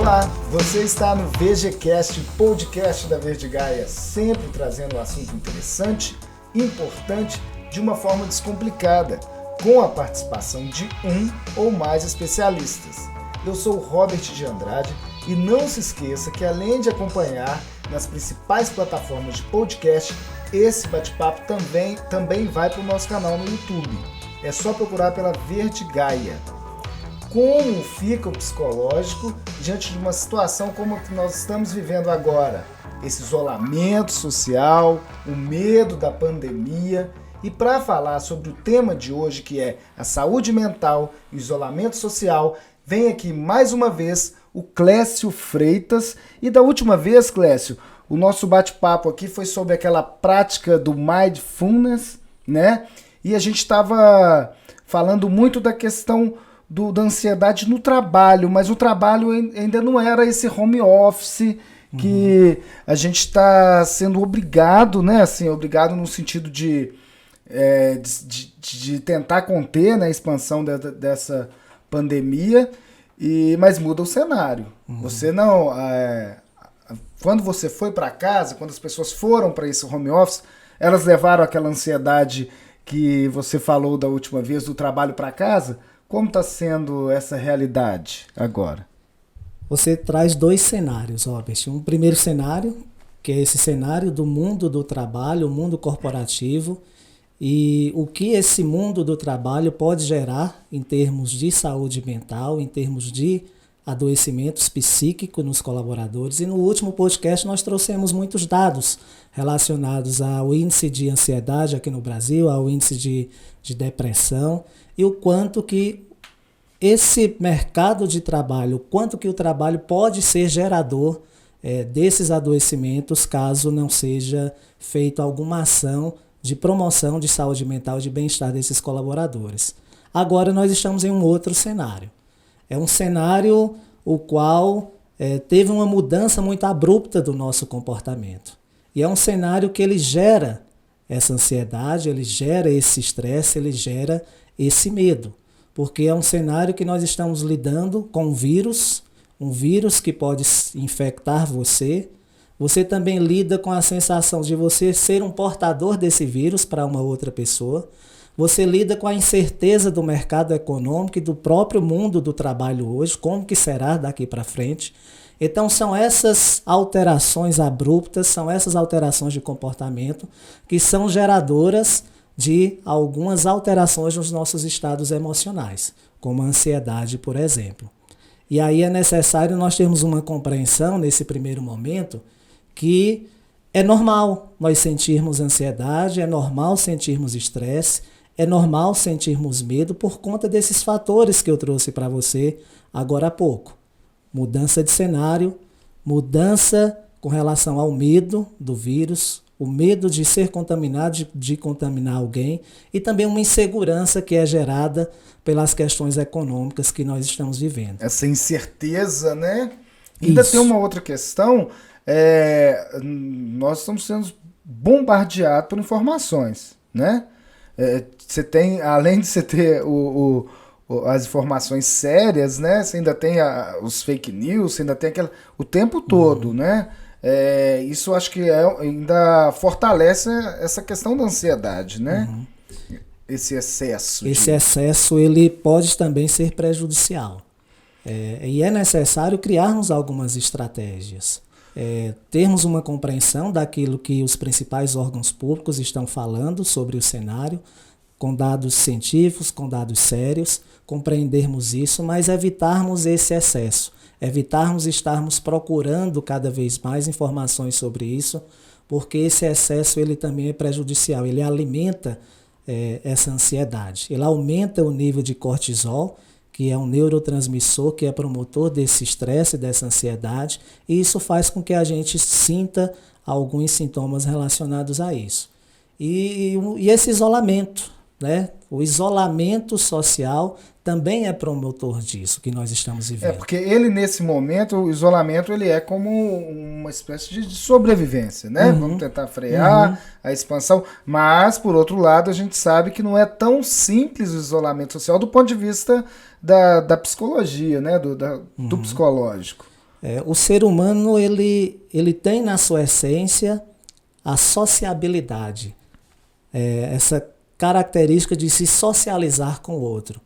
Olá, você está no VGCast, podcast da Verde Gaia, sempre trazendo um assunto interessante, importante, de uma forma descomplicada, com a participação de um ou mais especialistas. Eu sou o Robert de Andrade e não se esqueça que além de acompanhar nas principais plataformas de podcast, esse bate-papo também vai para o nosso canal no YouTube. É só procurar pela Verde Gaia. Como fica o psicológico diante de uma situação como a que nós estamos vivendo agora? Esse isolamento social, o medo da pandemia. E para falar sobre o tema de hoje, que é a saúde mental e o isolamento social, vem aqui mais uma vez o Clécio Freitas. E da última vez, Clécio, o nosso bate-papo aqui foi sobre aquela prática do mindfulness, né? E a gente estava falando muito da questão da ansiedade no trabalho, mas o trabalho ainda não era esse home office que a gente está sendo obrigado, né? Assim, obrigado no sentido de tentar conter, né, a expansão dessa pandemia, mas muda o cenário. Você não... quando você foi para casa, quando as pessoas foram para esse home office, elas levaram aquela ansiedade que você falou da última vez do trabalho para casa. Como está sendo essa realidade agora? Você traz dois cenários, Robert. Um primeiro cenário, que é esse cenário do mundo do trabalho, o mundo corporativo, e o que esse mundo do trabalho pode gerar em termos de saúde mental, em termos de adoecimentos psíquicos nos colaboradores. E no último podcast nós trouxemos muitos dados relacionados ao índice de ansiedade aqui no Brasil, ao índice de depressão, e o quanto que esse mercado de trabalho, o quanto que o trabalho pode ser gerador desses adoecimentos, caso não seja feita alguma ação de promoção de saúde mental e de bem-estar desses colaboradores. Agora nós estamos em um outro cenário. É um cenário o qual teve uma mudança muito abrupta do nosso comportamento. E é um cenário que ele gera essa ansiedade, ele gera esse estresse, ele gera esse medo. Porque é um cenário que nós estamos lidando com um vírus que pode infectar você. Você também lida com a sensação de você ser um portador desse vírus para uma outra pessoa. Você lida com a incerteza do mercado econômico e do próprio mundo do trabalho hoje, como que será daqui para frente. Então são essas alterações abruptas, são essas alterações de comportamento que são geradoras de algumas alterações nos nossos estados emocionais, como a ansiedade, por exemplo. E aí é necessário nós termos uma compreensão nesse primeiro momento que é normal nós sentirmos ansiedade, é normal sentirmos estresse, é normal sentirmos medo por conta desses fatores que eu trouxe para você agora há pouco. Mudança de cenário, mudança com relação ao medo do vírus, o medo de ser contaminado, de contaminar alguém, e também uma insegurança que é gerada pelas questões econômicas que nós estamos vivendo. Essa incerteza, né? Ainda tem uma outra questão, nós estamos sendo bombardeados por informações, né? Você tem, além de você ter as informações sérias, né? Você ainda tem os fake news, você ainda tem o tempo todo, né? Isso acho que ainda fortalece essa questão da ansiedade, né? Esse excesso. Esse excesso ele pode também ser prejudicial. E é necessário criarmos algumas estratégias. Termos uma compreensão daquilo que os principais órgãos públicos estão falando sobre o cenário, com dados científicos, com dados sérios, compreendermos isso, mas evitarmos esse excesso, evitarmos estarmos procurando cada vez mais informações sobre isso, porque esse excesso ele também é prejudicial, ele alimenta essa ansiedade, ele aumenta o nível de cortisol, que é um neurotransmissor que é promotor desse estresse, dessa ansiedade, e isso faz com que a gente sinta alguns sintomas relacionados a isso. E esse isolamento, né? O isolamento social também é promotor disso que nós estamos vivendo. Porque ele, nesse momento, o isolamento ele é como uma espécie de sobrevivência, né? Vamos tentar frear a expansão, mas, por outro lado, a gente sabe que não é tão simples o isolamento social do ponto de vista da psicologia, né? Do psicológico. O ser humano, ele tem na sua essência a sociabilidade, essa característica de se socializar com o outro.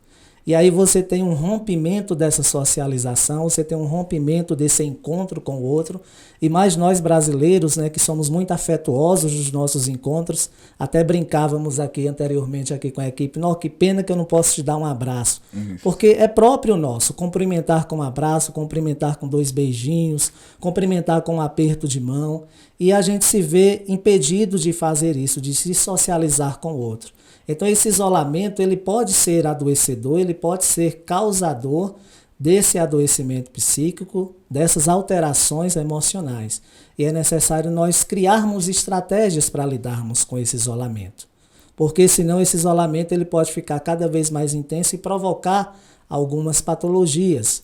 E aí você tem um rompimento dessa socialização, você tem um rompimento desse encontro com o outro. E mais nós brasileiros, né, que somos muito afetuosos nos nossos encontros, até brincávamos aqui anteriormente aqui com a equipe, não, que pena que eu não posso te dar um abraço. Porque é próprio nosso, cumprimentar com um abraço, cumprimentar com 2 beijinhos, cumprimentar com um aperto de mão. E a gente se vê impedido de fazer isso, de se socializar com o outro. Então esse isolamento ele pode ser adoecedor, ele pode ser causador desse adoecimento psíquico, dessas alterações emocionais. E é necessário nós criarmos estratégias para lidarmos com esse isolamento. Porque senão esse isolamento ele pode ficar cada vez mais intenso e provocar algumas patologias.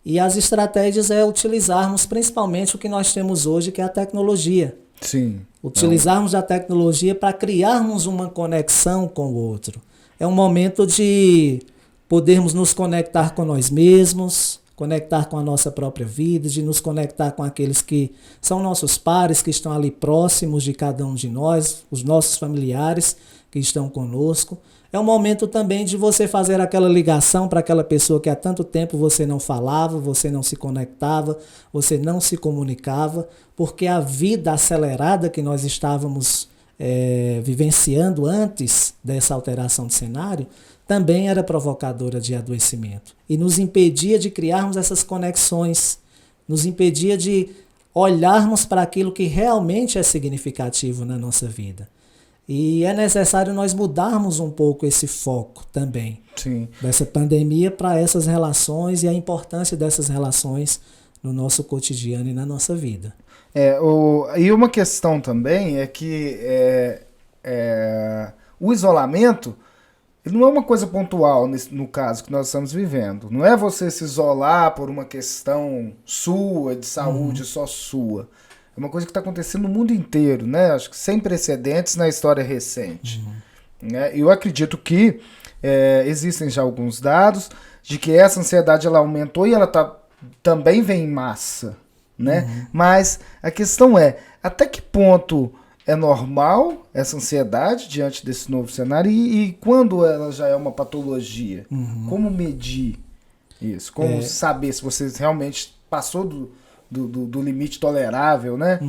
E as estratégias é utilizarmos principalmente o que nós temos hoje, que é a tecnologia. Sim. Utilizarmos a tecnologia para criarmos uma conexão com o outro. É um momento de podermos nos conectar com nós mesmos, conectar com a nossa própria vida, de nos conectar com aqueles que são nossos pares, que estão ali próximos de cada um de nós, os nossos familiares que estão conosco. É um momento também de você fazer aquela ligação para aquela pessoa que há tanto tempo você não falava, você não se conectava, você não se comunicava, porque a vida acelerada que nós estávamos vivenciando antes dessa alteração de cenário também era provocadora de adoecimento e nos impedia de criarmos essas conexões, nos impedia de olharmos para aquilo que realmente é significativo na nossa vida. E é necessário nós mudarmos um pouco esse foco também. Sim. Dessa pandemia para essas relações e a importância dessas relações no nosso cotidiano e na nossa vida. E uma questão também é que o isolamento ele não é uma coisa pontual no caso que nós estamos vivendo. Não é você se isolar por uma questão sua, de saúde, só sua. É uma coisa que está acontecendo no mundo inteiro, né? Acho que sem precedentes na história recente. Né? Eu acredito que existem já alguns dados de que essa ansiedade ela aumentou e ela também vem em massa. Né? Mas a questão é, até que ponto é normal essa ansiedade diante desse novo cenário e quando ela já é uma patologia? Como medir isso? Como saber se você realmente passou do limite tolerável, né?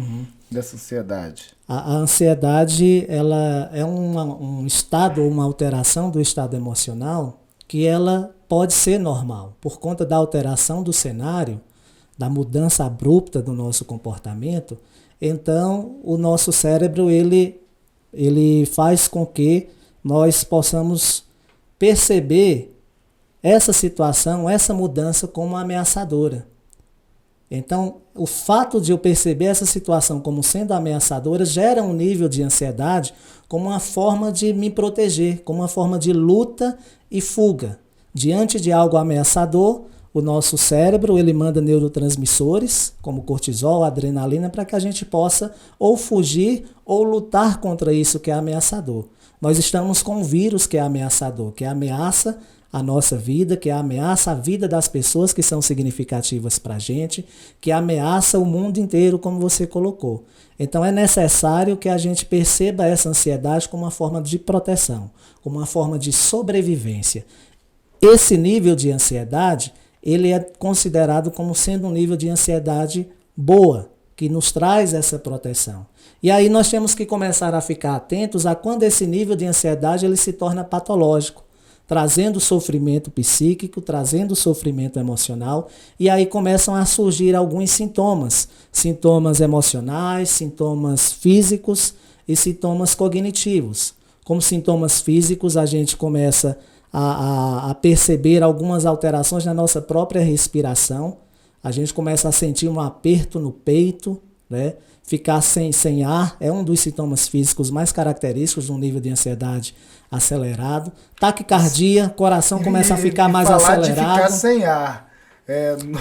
Dessa ansiedade? A ansiedade ela é um estado ou uma alteração do estado emocional que ela pode ser normal. Por conta da alteração do cenário, da mudança abrupta do nosso comportamento, então o nosso cérebro ele faz com que nós possamos perceber essa situação, essa mudança como ameaçadora. Então, o fato de eu perceber essa situação como sendo ameaçadora gera um nível de ansiedade como uma forma de me proteger, como uma forma de luta e fuga. Diante de algo ameaçador, o nosso cérebro ele manda neurotransmissores, como cortisol, adrenalina, para que a gente possa ou fugir ou lutar contra isso que é ameaçador. Nós estamos com um vírus que é ameaçador, que ameaça a nossa vida, que ameaça a vida das pessoas que são significativas para a gente, que ameaça o mundo inteiro, como você colocou. Então é necessário que a gente perceba essa ansiedade como uma forma de proteção, como uma forma de sobrevivência. Esse nível de ansiedade, ele é considerado como sendo um nível de ansiedade boa, que nos traz essa proteção. E aí nós temos que começar a ficar atentos a quando esse nível de ansiedade ele se torna patológico, trazendo sofrimento psíquico, trazendo sofrimento emocional, e aí começam a surgir alguns sintomas emocionais, sintomas físicos e sintomas cognitivos. Como sintomas físicos, a gente começa a perceber algumas alterações na nossa própria respiração, a gente começa a sentir um aperto no peito, né? Ficar sem ar é um dos sintomas físicos mais característicos de um nível de ansiedade acelerado. Taquicardia, coração começa a ficar mais acelerado. De ficar sem ar.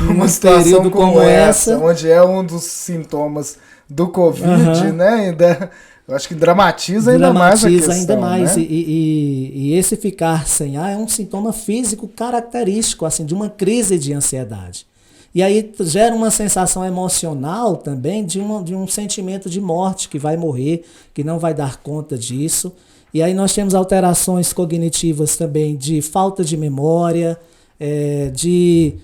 Numa situação como essa, onde é um dos sintomas do Covid, né? Eu acho que dramatiza ainda mais a questão. Ainda mais. Né? E esse ficar sem ar é um sintoma físico característico assim, de uma crise de ansiedade. E aí gera uma sensação emocional também de um sentimento de morte, que vai morrer, que não vai dar conta disso. E aí nós temos alterações cognitivas também de falta de memória, de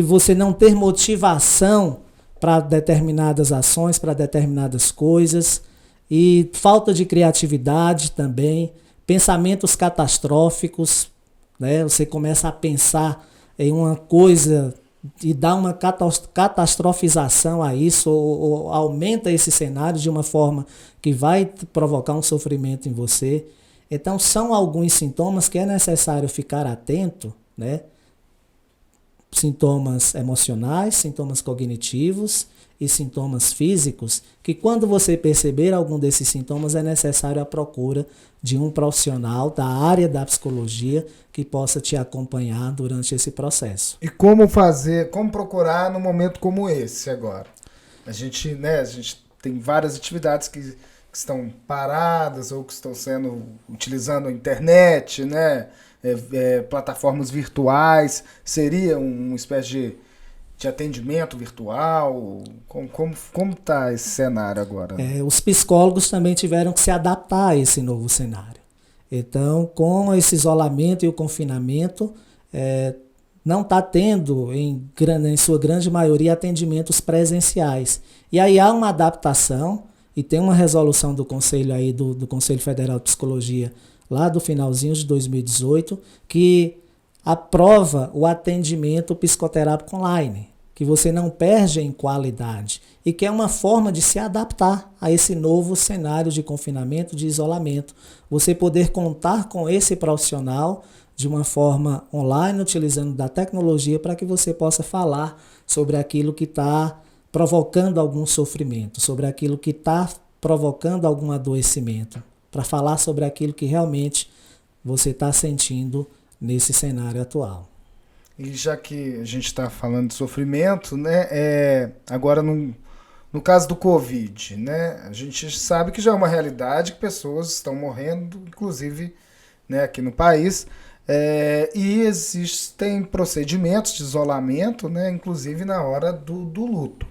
você não ter motivação para determinadas ações, para determinadas coisas, e falta de criatividade também, pensamentos catastróficos, né? Você começa a pensar em uma coisa e dá uma catastrofização a isso, ou aumenta esse cenário de uma forma que vai provocar um sofrimento em você. Então são alguns sintomas que é necessário ficar atento, né? Sintomas emocionais, sintomas cognitivos e sintomas físicos, que quando você perceber algum desses sintomas é necessário a procura de um profissional da área da psicologia que possa te acompanhar durante esse processo. E como fazer, como procurar num momento como esse agora? A gente tem várias atividades que estão paradas ou que estão sendo utilizando a internet, né? Plataformas virtuais, seria uma espécie de atendimento virtual? Como está esse cenário agora? Os psicólogos também tiveram que se adaptar a esse novo cenário. Então, com esse isolamento e o confinamento, não está tendo, em sua grande maioria, atendimentos presenciais. E aí há uma adaptação, e tem uma resolução do Conselho, do Conselho Federal de Psicologia, lá do finalzinho de 2018, que aprova o atendimento psicoterápico online, que você não perde em qualidade e que é uma forma de se adaptar a esse novo cenário de confinamento, de isolamento. Você poder contar com esse profissional de uma forma online, utilizando da tecnologia para que você possa falar sobre aquilo que está provocando algum sofrimento, sobre aquilo que está provocando algum adoecimento, para falar sobre aquilo que realmente você está sentindo nesse cenário atual. E já que a gente está falando de sofrimento, né, agora no caso do Covid, né, a gente sabe que já é uma realidade que pessoas estão morrendo, inclusive, né, aqui no país, e existem procedimentos de isolamento, né, inclusive na hora do luto.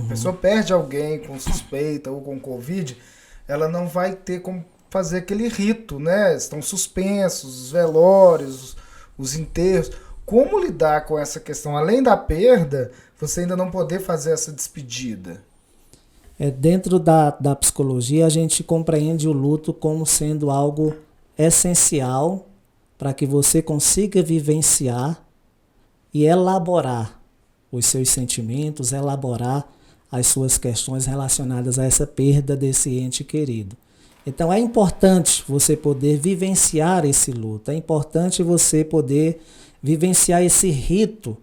A pessoa perde alguém com suspeita ou com Covid, ela não vai ter como fazer aquele rito, né? Estão suspensos os velórios, os enterros. Como lidar com essa questão? Além da perda, você ainda não poder fazer essa despedida. Dentro da psicologia, a gente compreende o luto como sendo algo essencial para que você consiga vivenciar e elaborar os seus sentimentos, elaborar as suas questões relacionadas a essa perda desse ente querido. Então é importante você poder vivenciar esse luto, é importante você poder vivenciar esse rito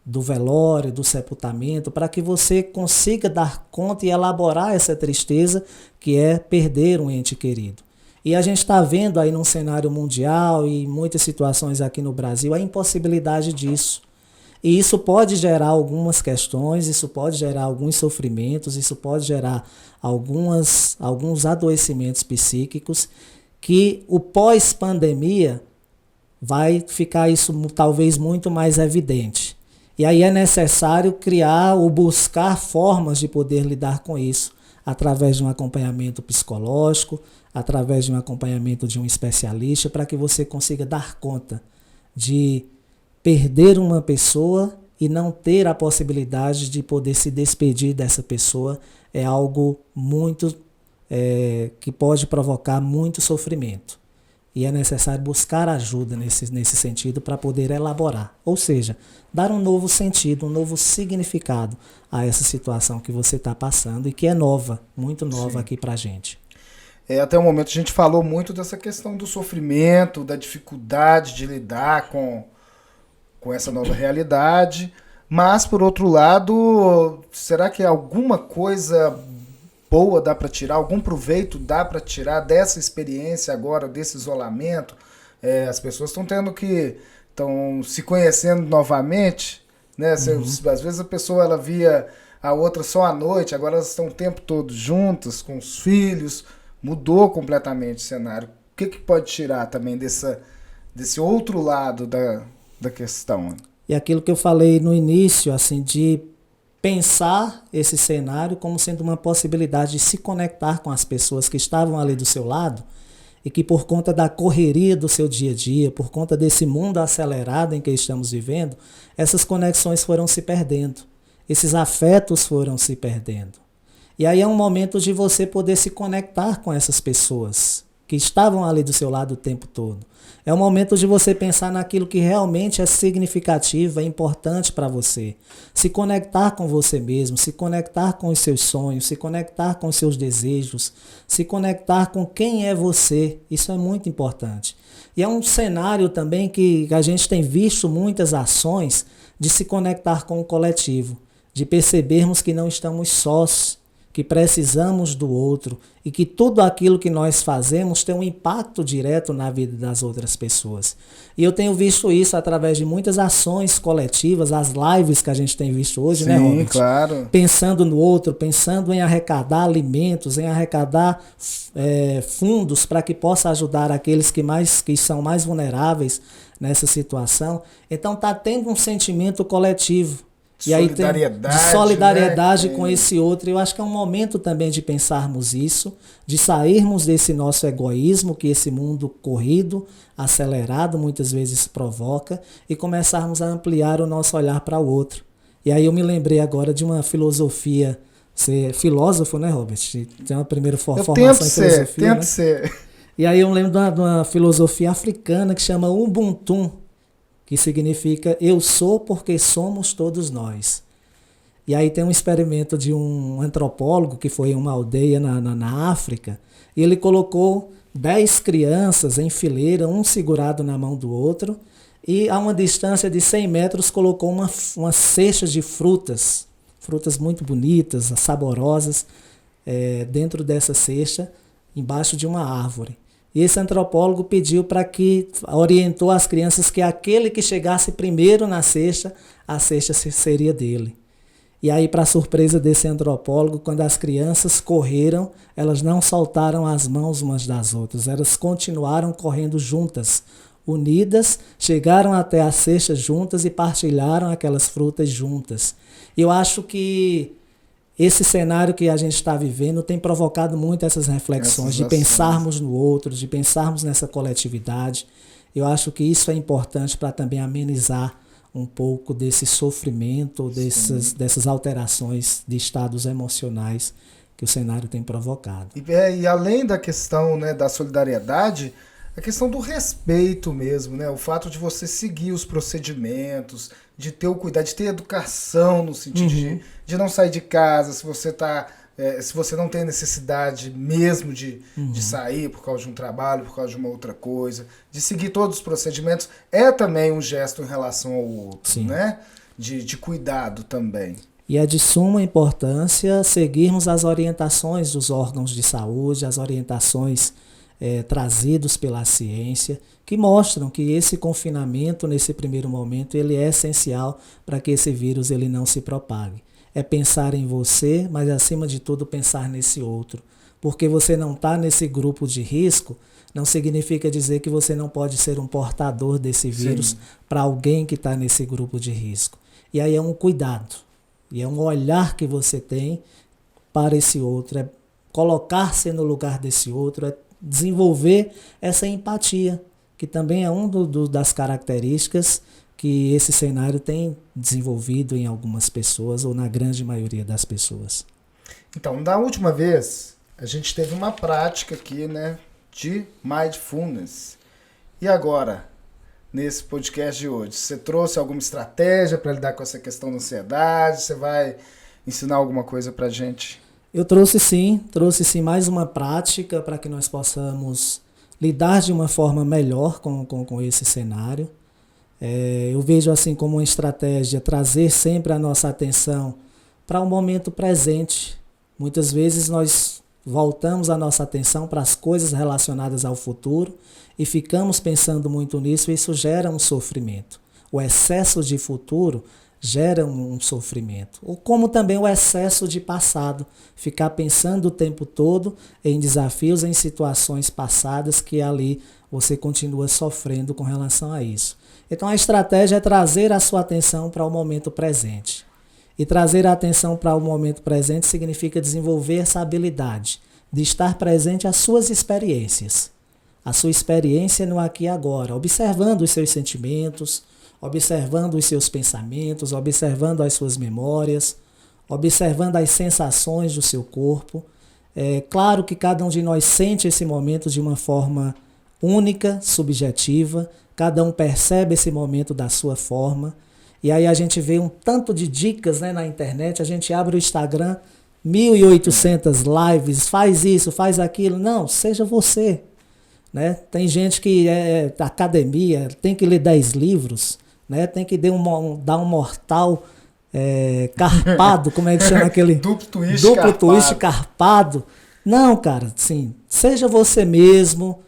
do velório, do sepultamento, para que você consiga dar conta e elaborar essa tristeza que é perder um ente querido. E a gente está vendo aí num cenário mundial e em muitas situações aqui no Brasil a impossibilidade disso. E isso pode gerar algumas questões, isso pode gerar alguns sofrimentos, isso pode gerar alguns adoecimentos psíquicos que o pós-pandemia vai ficar isso talvez muito mais evidente. E aí é necessário criar ou buscar formas de poder lidar com isso, através de um acompanhamento psicológico, através de um acompanhamento de um especialista, para que você consiga dar conta de perder uma pessoa e não ter a possibilidade de poder se despedir dessa pessoa é algo muito que pode provocar muito sofrimento. E é necessário buscar ajuda nesse sentido para poder elaborar. Ou seja, dar um novo sentido, um novo significado a essa situação que você está passando e que é nova, muito nova. Sim. Aqui para a gente. Até o momento a gente falou muito dessa questão do sofrimento, da dificuldade de lidar com essa nova realidade, mas, por outro lado, será que alguma coisa boa dá para tirar, algum proveito dá para tirar dessa experiência agora, desse isolamento? As pessoas estão se conhecendo novamente, né? Às vezes a pessoa ela via a outra só à noite, agora elas estão o tempo todo juntas, com os filhos, mudou completamente o cenário. O que pode tirar também desse outro lado da questão? E aquilo que eu falei no início, assim, de pensar esse cenário como sendo uma possibilidade de se conectar com as pessoas que estavam ali do seu lado e que por conta da correria do seu dia a dia, por conta desse mundo acelerado em que estamos vivendo, essas conexões foram se perdendo, esses afetos foram se perdendo. E aí é um momento de você poder se conectar com essas pessoas que estavam ali do seu lado o tempo todo. É um momento de você pensar naquilo que realmente é significativo, é importante para você. Se conectar com você mesmo, se conectar com os seus sonhos, se conectar com os seus desejos, se conectar com quem é você. Isso é muito importante. E é um cenário também que a gente tem visto muitas ações de se conectar com o coletivo, de percebermos que não estamos sós, que precisamos do outro e que tudo aquilo que nós fazemos tem um impacto direto na vida das outras pessoas. E eu tenho visto isso através de muitas ações coletivas, as lives que a gente tem visto hoje, sim, né, Robert? Claro. Pensando no outro, pensando em arrecadar alimentos, em arrecadar fundos para que possa ajudar aqueles que são mais vulneráveis nessa situação. Então está tendo um sentimento coletivo. E aí tem de solidariedade, né? Com esse outro. Eu acho que é um momento também de pensarmos isso, de sairmos desse nosso egoísmo que esse mundo corrido, acelerado, muitas vezes provoca, e começarmos a ampliar o nosso olhar para o outro. E aí eu me lembrei agora de uma filosofia, você é filósofo, né, Robert? Tem uma primeira formação em filosofia. Tento ser. E aí eu me lembro de uma filosofia africana que chama Ubuntu, que significa eu sou porque somos todos nós. E aí tem um experimento de um antropólogo que foi em uma aldeia na África, e ele colocou 10 crianças em fileira, um segurado na mão do outro, e a uma distância de 100 metros colocou uma cesta de frutas muito bonitas, saborosas, dentro dessa cesta, embaixo de uma árvore. E esse antropólogo orientou as crianças que aquele que chegasse primeiro na cesta, a cesta seria dele. E aí, para surpresa desse antropólogo, quando as crianças correram, elas não soltaram as mãos umas das outras, elas continuaram correndo juntas, unidas, chegaram até a cesta juntas e partilharam aquelas frutas juntas. Eu acho que esse cenário que a gente está vivendo tem provocado muito essas reflexões, de pensarmos no outro, de pensarmos nessa coletividade. Eu acho que isso é importante para também amenizar um pouco desse sofrimento, dessas alterações de estados emocionais que o cenário tem provocado. E além da questão, né, da solidariedade, a questão do respeito mesmo, né? O fato de você seguir os procedimentos, de ter o cuidado, de ter educação no sentido de não sair de casa se você não tem necessidade mesmo de sair por causa de um trabalho, por causa de uma outra coisa, de seguir todos os procedimentos, é também um gesto em relação ao outro, sim, né? De cuidado também. E é de suma importância seguirmos as orientações dos órgãos de saúde, as orientações trazidos pela ciência, que mostram que esse confinamento, nesse primeiro momento, ele é essencial para que esse vírus ele não se propague. É pensar em você, mas acima de tudo pensar nesse outro. Porque você não está nesse grupo de risco, não significa dizer que você não pode ser um portador desse vírus para alguém que está nesse grupo de risco. E aí é um cuidado, e é um olhar que você tem para esse outro, é colocar-se no lugar desse outro, é desenvolver essa empatia, que também é uma das características que esse cenário tem desenvolvido em algumas pessoas, ou na grande maioria das pessoas. Então, da última vez, a gente teve uma prática aqui, né, de mindfulness. E agora, nesse podcast de hoje, você trouxe alguma estratégia para lidar com essa questão da ansiedade? Você vai ensinar alguma coisa para a gente? Eu trouxe sim mais uma prática para que nós possamos lidar de uma forma melhor com esse cenário. Eu vejo assim como uma estratégia trazer sempre a nossa atenção para o momento presente. Muitas vezes nós voltamos a nossa atenção para as coisas relacionadas ao futuro e ficamos pensando muito nisso, e isso gera um sofrimento. O excesso de futuro gera um sofrimento. Ou como também o excesso de passado, ficar pensando o tempo todo em desafios, em situações passadas que ali você continua sofrendo com relação a isso. Então a estratégia é trazer a sua atenção para o momento presente. E trazer a atenção para o momento presente significa desenvolver essa habilidade de estar presente às suas experiências. A sua experiência no aqui e agora, observando os seus sentimentos, observando os seus pensamentos, observando as suas memórias, observando as sensações do seu corpo. É claro que cada um de nós sente esse momento de uma forma única, subjetiva, cada um percebe esse momento da sua forma. E aí a gente vê um tanto de dicas, né, na internet, a gente abre o Instagram, 1.800 lives, faz isso, faz aquilo. Não, seja você. Né? Tem gente que é da academia, tem que ler 10 livros, né? Tem que dar um mortal carpado, como é que chama aquele? Duplo twist carpado. Não, cara, sim, seja você mesmo,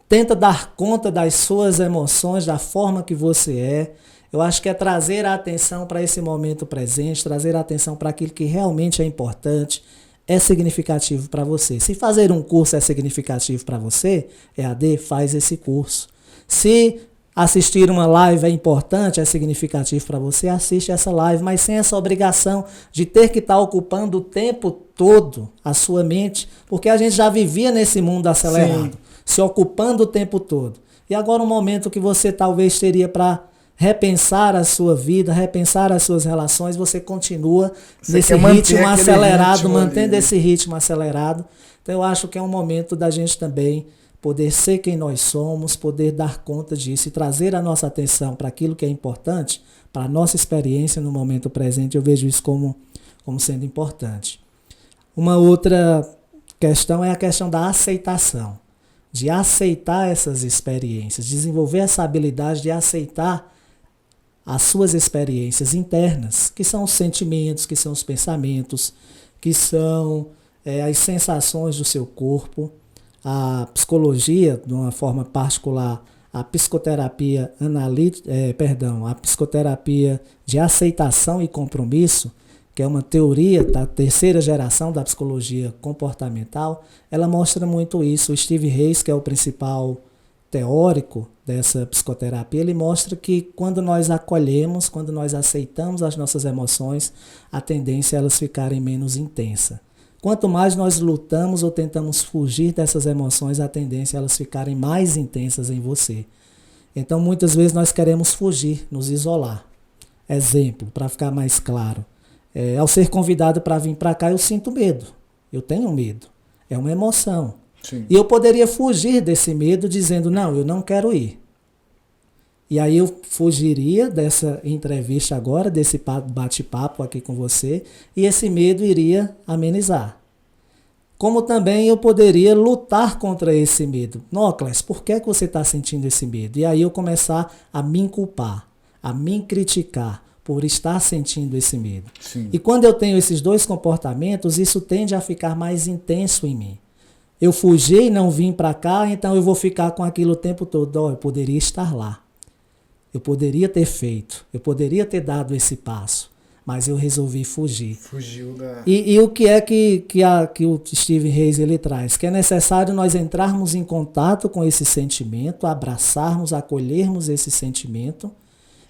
tenta dar conta das suas emoções, da forma que você é. Eu acho que é trazer a atenção para esse momento presente, trazer a atenção para aquilo que realmente é importante, é significativo para você. Se fazer um curso é significativo para você, EAD, faz esse curso. Se assistir uma live é importante, é significativo para você, assiste essa live, mas sem essa obrigação de ter que estar ocupando o tempo todo a sua mente, porque a gente já vivia nesse mundo acelerado, sim, se ocupando o tempo todo. E agora um momento que você talvez teria para repensar a sua vida, repensar as suas relações, você continua nesse ritmo acelerado, mantendo esse ritmo acelerado. Então eu acho que é um momento da gente também poder ser quem nós somos, poder dar conta disso e trazer a nossa atenção para aquilo que é importante, para a nossa experiência no momento presente. Eu vejo isso como sendo importante. Uma outra questão é a questão da aceitação, de aceitar essas experiências, desenvolver essa habilidade de aceitar as suas experiências internas, que são os sentimentos, que são os pensamentos, que são as sensações do seu corpo. A psicologia, de uma forma particular, a psicoterapia a psicoterapia de aceitação e compromisso, que é uma teoria da terceira geração da psicologia comportamental, ela mostra muito isso. O Steve Reis, que é o principal teórico dessa psicoterapia, ele mostra que quando nós acolhemos, quando nós aceitamos as nossas emoções, a tendência é elas ficarem menos intensas. Quanto mais nós lutamos ou tentamos fugir dessas emoções, a tendência é elas ficarem mais intensas em você. Então, muitas vezes nós queremos fugir, nos isolar. Exemplo, para ficar mais claro. Ao ser convidado para vir para cá, eu sinto medo. Eu tenho medo. É uma emoção. Sim. E eu poderia fugir desse medo dizendo, não, eu não quero ir. E aí eu fugiria dessa entrevista agora, desse bate-papo aqui com você, e esse medo iria amenizar. Como também eu poderia lutar contra esse medo. Nócles, por que você está sentindo esse medo? E aí eu começar a me culpar, a me criticar por estar sentindo esse medo. Sim. E quando eu tenho esses dois comportamentos, isso tende a ficar mais intenso em mim. Eu fugi e não vim para cá, então eu vou ficar com aquilo o tempo todo. Eu poderia estar lá. Eu poderia ter feito. Eu poderia ter dado esse passo. Mas eu resolvi fugir. Fugiu da... E o que é que o Steve Reis ele traz? Que é necessário nós entrarmos em contato com esse sentimento, abraçarmos, acolhermos esse sentimento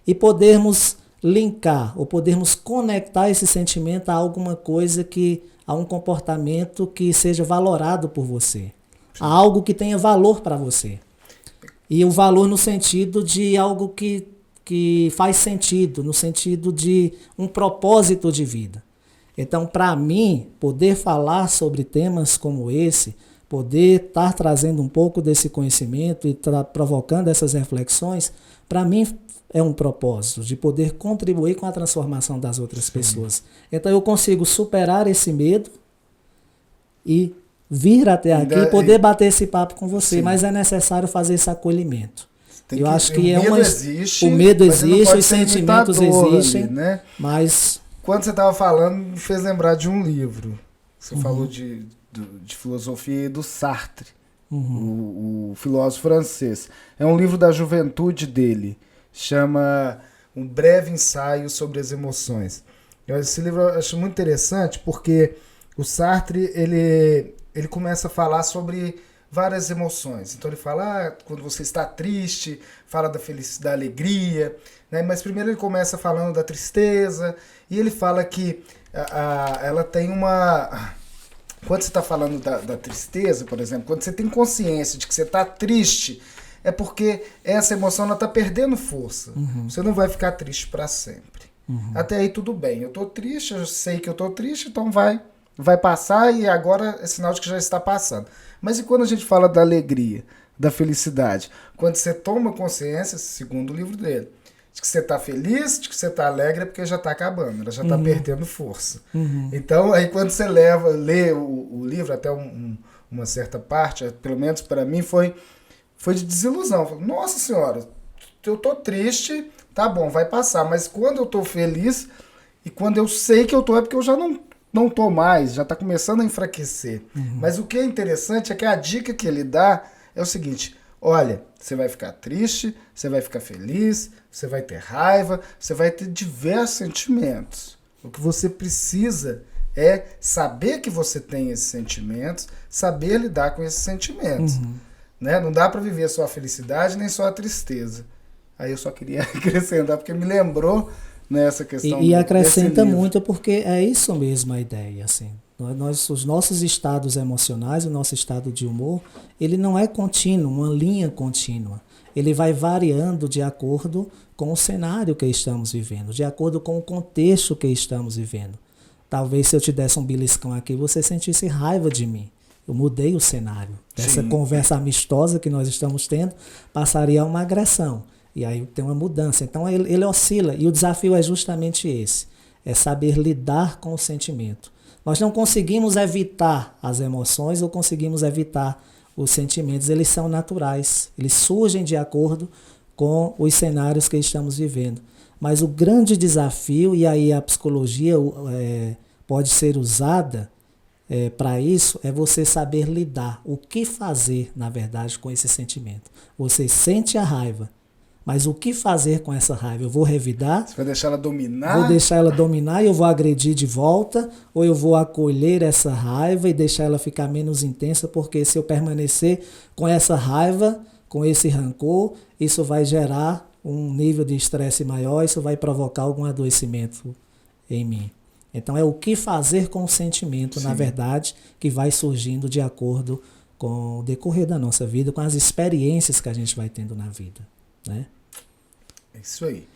e podermos linkar ou podermos conectar esse sentimento a alguma coisa a um comportamento que seja valorado por você, a algo que tenha valor para você. E o valor no sentido de algo que faz sentido, no sentido de um propósito de vida. Então, para mim, poder falar sobre temas como esse, poder estar trazendo um pouco desse conhecimento e provocando essas reflexões, para mim é um propósito de poder contribuir com a transformação das outras pessoas. Então eu consigo superar esse medo e vir até aqui e poder bater esse papo com você, sim, mas é necessário fazer esse acolhimento. Eu acho que o medo existe, os sentimentos existem, ali, né? Mas... Quando você estava falando, me fez lembrar de um livro. Você falou de filosofia do Sartre, o filósofo francês. É um livro da juventude dele. Chama Um Breve Ensaio sobre as Emoções. Esse livro eu acho muito interessante porque o Sartre ele começa a falar sobre várias emoções. Então ele fala, quando você está triste, fala da felicidade, da alegria, né? Mas primeiro ele começa falando da tristeza, e ele fala que ela tem uma... Quando você está falando da tristeza, por exemplo, quando você tem consciência de que você está triste, é porque essa emoção está perdendo força. Você não vai ficar triste para sempre. Até aí tudo bem. Eu estou triste, eu sei que eu estou triste, então vai passar, e agora é sinal de que já está passando. Mas e quando a gente fala da alegria, da felicidade? Quando você toma consciência, segundo o livro dele, de que você está feliz, de que você está alegre, é porque já está acabando, ela já está perdendo força. Então, aí quando você lê o livro, até uma certa parte, pelo menos para mim, foi de desilusão. Nossa Senhora, eu tô triste, tá bom, vai passar, mas quando eu tô feliz e quando eu sei que eu tô, é porque eu já não tô mais, já tá começando a enfraquecer. Mas o que é interessante é que a dica que ele dá é o seguinte: olha, você vai ficar triste, você vai ficar feliz, você vai ter raiva, você vai ter diversos sentimentos. O que você precisa é saber que você tem esses sentimentos, saber lidar com esses sentimentos. Né? Não dá para viver só a felicidade nem só a tristeza. Aí eu só queria acrescentar, porque me lembrou nessa questão. E acrescenta muito, porque é isso mesmo a ideia. Assim. Os nossos estados emocionais, o nosso estado de humor, ele não é contínuo, uma linha contínua. Ele vai variando de acordo com o cenário que estamos vivendo, de acordo com o contexto que estamos vivendo. Talvez se eu te desse um beliscão aqui, você sentisse raiva de mim. Eu mudei o cenário. Essa conversa amistosa que nós estamos tendo passaria a uma agressão. E aí tem uma mudança. Então ele oscila. E o desafio é justamente esse. É saber lidar com o sentimento. Nós não conseguimos evitar as emoções ou conseguimos evitar os sentimentos. Eles são naturais. Eles surgem de acordo com os cenários que estamos vivendo. Mas o grande desafio, e aí a psicologia pode ser usada para isso, é você saber lidar. O que fazer, na verdade, com esse sentimento? Você sente a raiva, mas o que fazer com essa raiva? Eu vou revidar? Você vai deixar ela dominar? Vou deixar ela dominar e eu vou agredir de volta? Ou eu vou acolher essa raiva e deixar ela ficar menos intensa? Porque se eu permanecer com essa raiva, com esse rancor, isso vai gerar um nível de estresse maior, isso vai provocar algum adoecimento em mim. Então é o que fazer com o sentimento, na verdade, que vai surgindo de acordo com o decorrer da nossa vida, com as experiências que a gente vai tendo na vida. Né? É isso aí.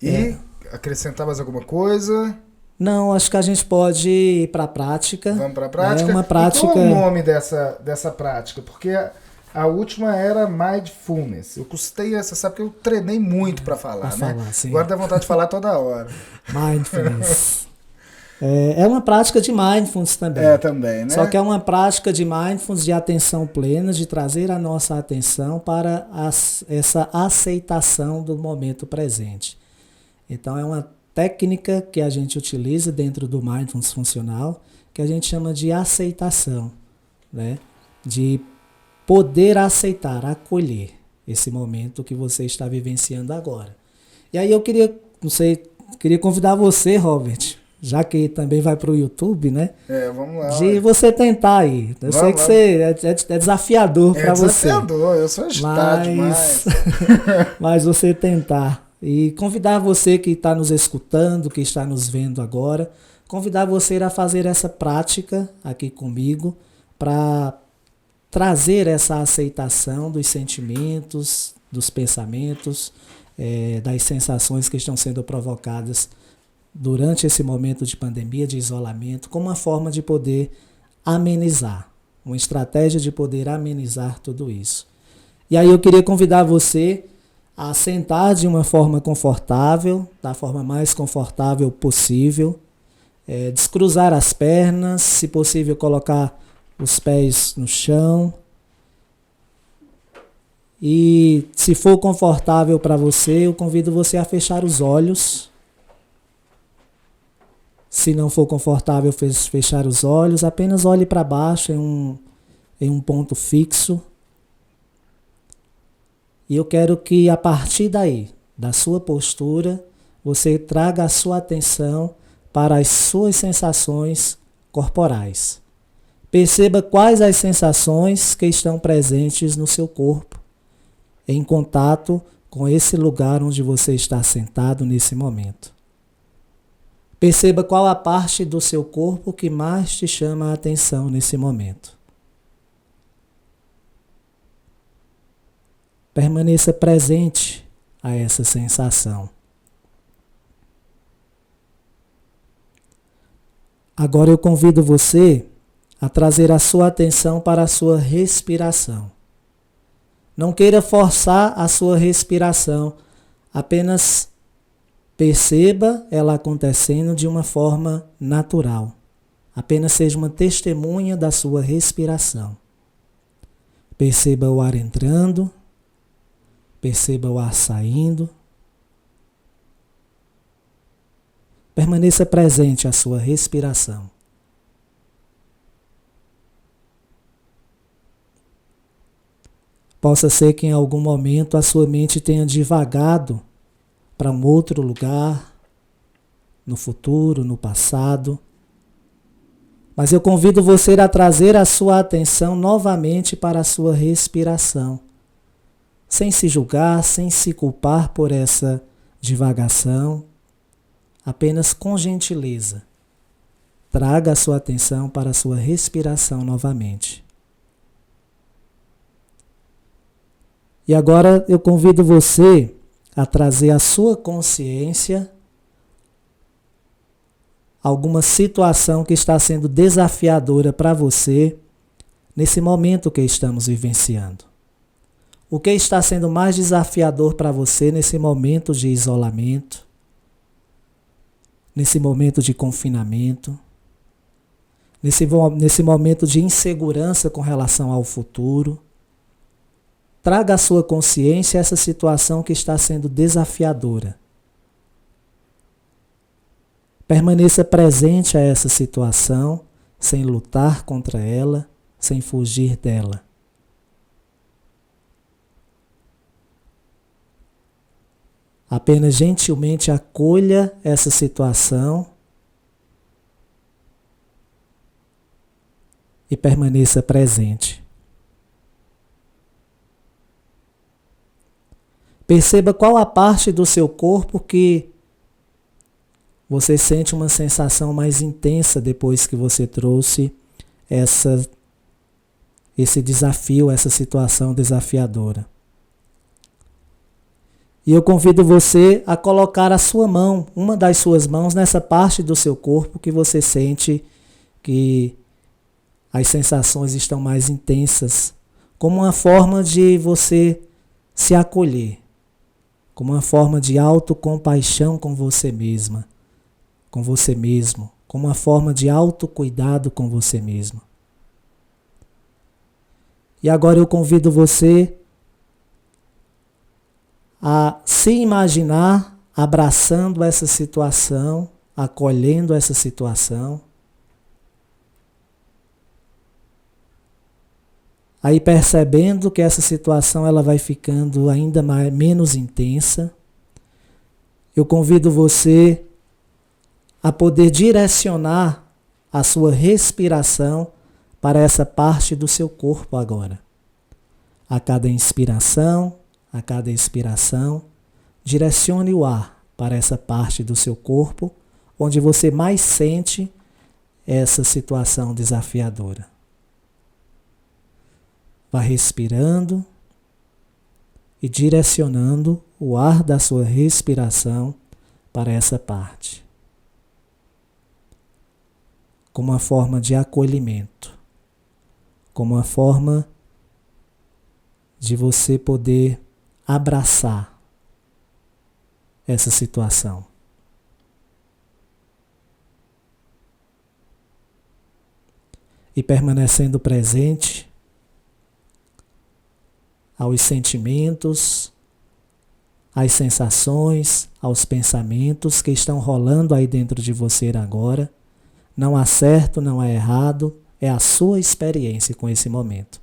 E acrescentar mais alguma coisa? Não, acho que a gente pode ir para a prática. Vamos para a prática? É uma prática... E qual é o nome dessa prática? Porque a última era Mindfulness. Eu custei essa, sabe que eu treinei muito para falar, né? Sim. Agora dá vontade de falar toda hora. Mindfulness. É uma prática de mindfulness também. Também, né? Só que é uma prática de mindfulness, de atenção plena, de trazer a nossa atenção para essa aceitação do momento presente. Então é uma técnica que a gente utiliza dentro do mindfulness funcional, que a gente chama de aceitação, né? De poder aceitar, acolher esse momento que você está vivenciando agora. E aí eu queria convidar você, Robert, já que também vai para o YouTube, né? Vamos lá. De você tentar aí. Eu sei que você é desafiador para você. É desafiador, eu sou agitado demais. Mas você tentar. E convidar você que está nos escutando, que está nos vendo agora, convidar você a fazer essa prática aqui comigo para trazer essa aceitação dos sentimentos, dos pensamentos, das sensações que estão sendo provocadas durante esse momento de pandemia, de isolamento, como uma forma de poder amenizar, uma estratégia de poder amenizar tudo isso. E aí eu queria convidar você a sentar de uma forma confortável, da forma mais confortável possível, descruzar as pernas, se possível colocar os pés no chão. E se for confortável para você, eu convido você a fechar os olhos. Se não for confortável fechar os olhos, apenas olhe para baixo em um ponto fixo. E eu quero que a partir daí, da sua postura, você traga a sua atenção para as suas sensações corporais. Perceba quais as sensações que estão presentes no seu corpo, em contato com esse lugar onde você está sentado nesse momento. Perceba qual a parte do seu corpo que mais te chama a atenção nesse momento. Permaneça presente a essa sensação. Agora eu convido você a trazer a sua atenção para a sua respiração. Não queira forçar a sua respiração, apenas perceba ela acontecendo de uma forma natural. Apenas seja uma testemunha da sua respiração. Perceba o ar entrando, perceba o ar saindo. Permaneça presente à sua respiração. Possa ser que em algum momento a sua mente tenha divagado para um outro lugar, no futuro, no passado. Mas eu convido você a trazer a sua atenção novamente para a sua respiração, sem se julgar, sem se culpar por essa divagação, apenas com gentileza. Traga a sua atenção para a sua respiração novamente. E agora eu convido você a trazer à sua consciência alguma situação que está sendo desafiadora para você nesse momento que estamos vivenciando. O que está sendo mais desafiador para você nesse momento de isolamento, nesse momento de confinamento, nesse momento de insegurança com relação ao futuro? Traga à sua consciência essa situação que está sendo desafiadora. Permaneça presente a essa situação, sem lutar contra ela, sem fugir dela. Apenas gentilmente acolha essa situação e permaneça presente. Perceba qual a parte do seu corpo que você sente uma sensação mais intensa depois que você trouxe esse desafio, essa situação desafiadora. E eu convido você a colocar a sua mão, uma das suas mãos, nessa parte do seu corpo que você sente que as sensações estão mais intensas, como uma forma de você se acolher, como uma forma de autocompaixão com você mesma, com você mesmo, como uma forma de autocuidado com você mesmo. E agora eu convido você a se imaginar abraçando essa situação, acolhendo essa situação. Aí percebendo que essa situação ela vai ficando ainda menos intensa, eu convido você a poder direcionar a sua respiração para essa parte do seu corpo agora. A cada inspiração, a cada expiração, direcione o ar para essa parte do seu corpo onde você mais sente essa situação desafiadora. Vá respirando e direcionando o ar da sua respiração para essa parte, como uma forma de acolhimento, como uma forma de você poder abraçar essa situação. E permanecendo presente aos sentimentos, às sensações, aos pensamentos que estão rolando aí dentro de você agora. Não há certo, não há errado, é a sua experiência com esse momento.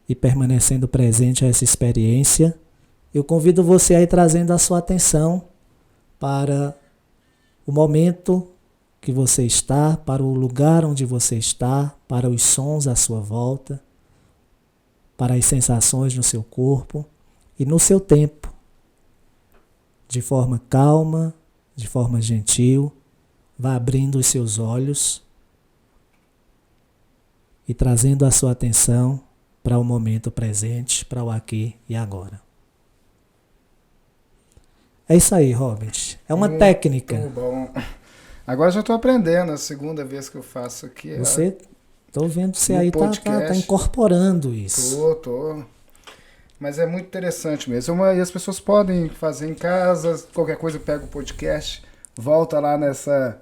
E permanecendo presente a essa experiência, eu convido você a ir trazendo a sua atenção para o momento que você está, para o lugar onde você está, para os sons à sua volta, para as sensações no seu corpo e no seu tempo, de forma calma, de forma gentil. Vá abrindo os seus olhos e trazendo a sua atenção para o momento presente, para o aqui e agora. É isso aí, Robert. É uma técnica. Muito bom. Agora já estou aprendendo, a segunda vez que eu faço aqui. Estou vendo você aí tá incorporando isso. Tô. Mas é muito interessante mesmo. E as pessoas podem fazer em casa, qualquer coisa pega o podcast, volta lá nessa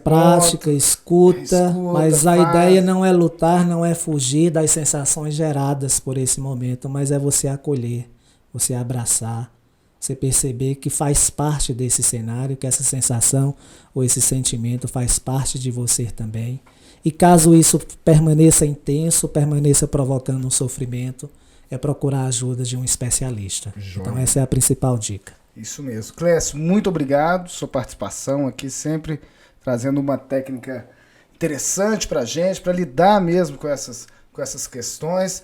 prática, escuta, mas a ideia não é lutar, não é fugir das sensações geradas por esse momento, mas é você acolher, você abraçar, você perceber que faz parte desse cenário, que essa sensação ou esse sentimento faz parte de você também. E caso isso permaneça intenso, permaneça provocando um sofrimento, é procurar a ajuda de um especialista. Joia. Então essa é a principal dica. Isso mesmo. Clécio, muito obrigado, sua participação aqui sempre trazendo uma técnica interessante para a gente, para lidar mesmo com essas questões.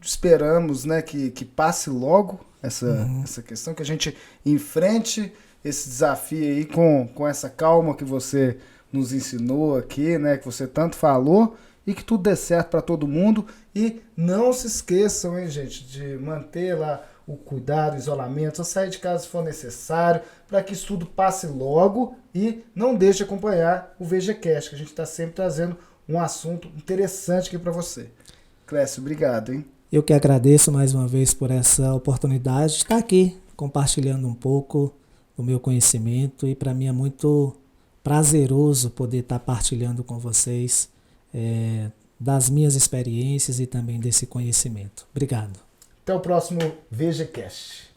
Esperamos, né, que passe logo essa questão, que a gente enfrente esse desafio aí com essa calma que você nos ensinou aqui, né, que você tanto falou, e que tudo dê certo para todo mundo. E não se esqueçam, hein, gente, de manter lá o cuidado, o isolamento, só sair de casa se for necessário, para que isso tudo passe logo, e não deixe de acompanhar o VGCast, que a gente está sempre trazendo um assunto interessante aqui para você. Clécio, obrigado, hein? Eu que agradeço mais uma vez por essa oportunidade de estar aqui compartilhando um pouco do meu conhecimento, e para mim é muito prazeroso poder estar partilhando com vocês das minhas experiências e também desse conhecimento. Obrigado. Até o próximo VGCast.